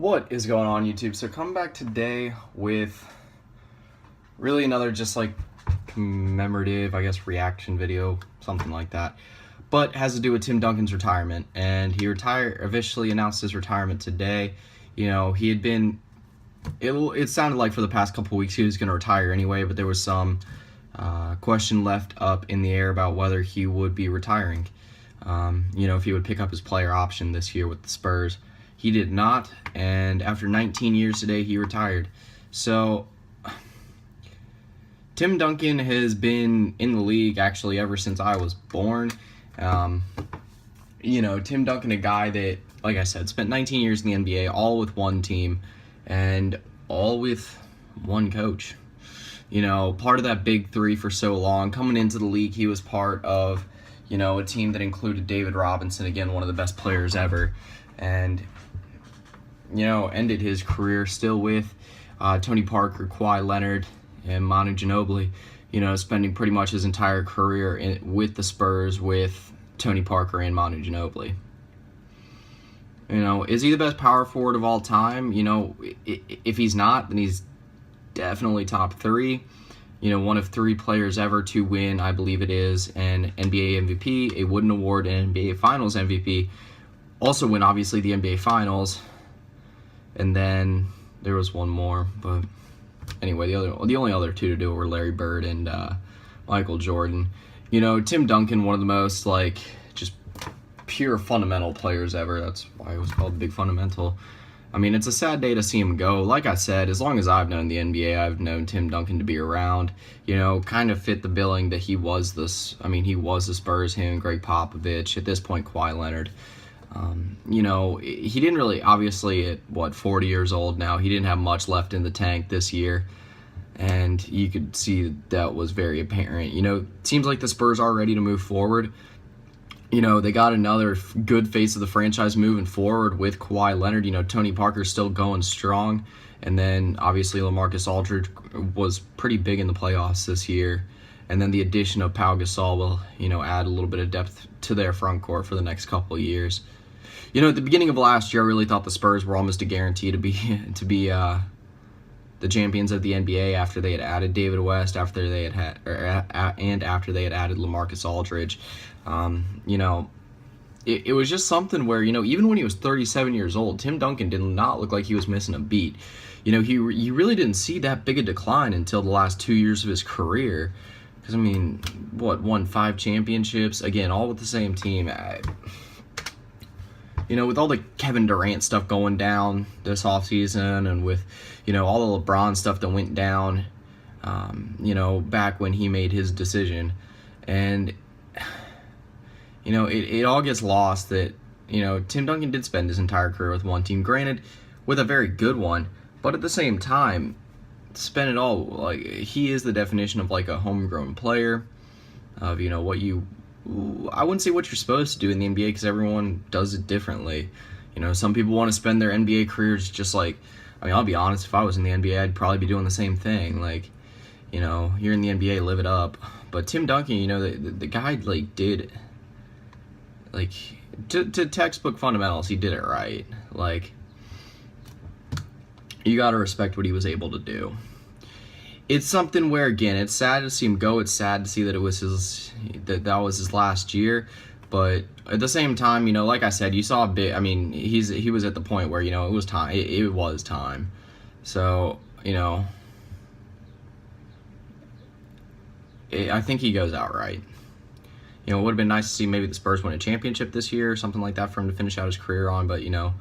What is going on, YouTube? So coming back today with really another just like commemorative, I guess, reaction video, something like that. But has to do with Tim Duncan's retirement, and he officially announced his retirement today. You know, he had been, it sounded like for the past couple weeks he was going to retire anyway, but there was some question left up in the air about whether he would be retiring. You know, if he would pick up his player option this year with the Spurs. He did not, and after 19 years today, he retired. So, Tim Duncan has been in the league, actually, ever since I was born. You know, Tim Duncan, a guy that, like I said, spent 19 years in the NBA, all with one team, and all with one coach. You know, part of that big three for so long. Coming into the league, he was part of, you know, a team that included David Robinson, again, one of the best players ever, and you know, ended his career still with Tony Parker, Kawhi Leonard, and Manu Ginobili, you know, spending pretty much his entire career with the Spurs with Tony Parker and Manu Ginobili. You know, is he the best power forward of all time? You know, if he's not, then he's definitely top three. You know, one of three players ever to win, I believe it is, an NBA MVP, a Wooden Award, and NBA Finals MVP. Also win, obviously, the NBA Finals. And then there was one more, but anyway, the only other two to do it were Larry Bird and Michael Jordan. You know, Tim Duncan, one of the most, like, just pure fundamental players ever. That's why it was called Big Fundamental. I mean, it's a sad day to see him go. Like I said, as long as I've known the NBA, I've known Tim Duncan to be around. You know, kind of fit the billing that he was this. I mean, he was the Spurs, him and Greg Popovich. At this point, Kawhi Leonard. You know, he didn't really, obviously at, 40 years old now, he didn't have much left in the tank this year, and you could see that was very apparent. You know, it seems like the Spurs are ready to move forward. You know, they got another good face of the franchise moving forward with Kawhi Leonard. You know, Tony Parker's still going strong, and then obviously LaMarcus Aldridge was pretty big in the playoffs this year. And then the addition of Pau Gasol will, you know, add a little bit of depth to their front court for the next couple of years. You know, at the beginning of last year, I really thought the Spurs were almost a guarantee to be the champions of the NBA after they had added David West, after they had after they had added LaMarcus Aldridge. You know, it was just something where, you know, even when he was 37 years old, Tim Duncan did not look like he was missing a beat. You know, he really didn't see that big a decline until the last 2 years of his career. Because, I mean, won 5 championships, again, all with the same team. You know, with all the Kevin Durant stuff going down this offseason, and with, you know, all the LeBron stuff that went down, you know, back when he made his decision. And, you know, it all gets lost that, you know, Tim Duncan did spend his entire career with one team, granted, with a very good one, but at the same time, spend it all, like, he is the definition of, like, a homegrown player, of, you know, what you, I wouldn't say what you're supposed to do in the NBA, because everyone does it differently. You know, some people want to spend their NBA careers just like, I mean, I'll be honest, if I was in the NBA, I'd probably be doing the same thing. Like, you know, you're in the NBA, live it up. But Tim Duncan, you know, the guy, like, did, like, to textbook fundamentals, he did it right. Like, you gotta respect what he was able to do. It's something where, again, it's sad to see him go. It's sad to see that it was that was his last year. But at the same time, you know, like I said, you saw a bit. I mean, he was at the point where, you know, it was time. It was time. So, you know, I think he goes out right. You know, it would have been nice to see maybe the Spurs win a championship this year or something like that for him to finish out his career on. But, you know,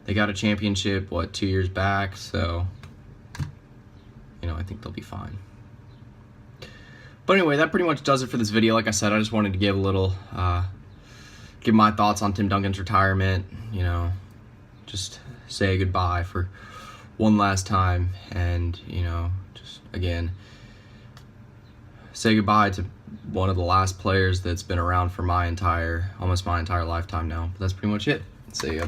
they got a championship, 2 years back, so, you know, I think they'll be fine. But anyway, that pretty much does it for this video. Like I said, I just wanted to give a little, give my thoughts on Tim Duncan's retirement, you know, just say goodbye for one last time, and, you know, just, again, say goodbye to one of the last players that's been around for almost my entire lifetime now. But that's pretty much it. See ya.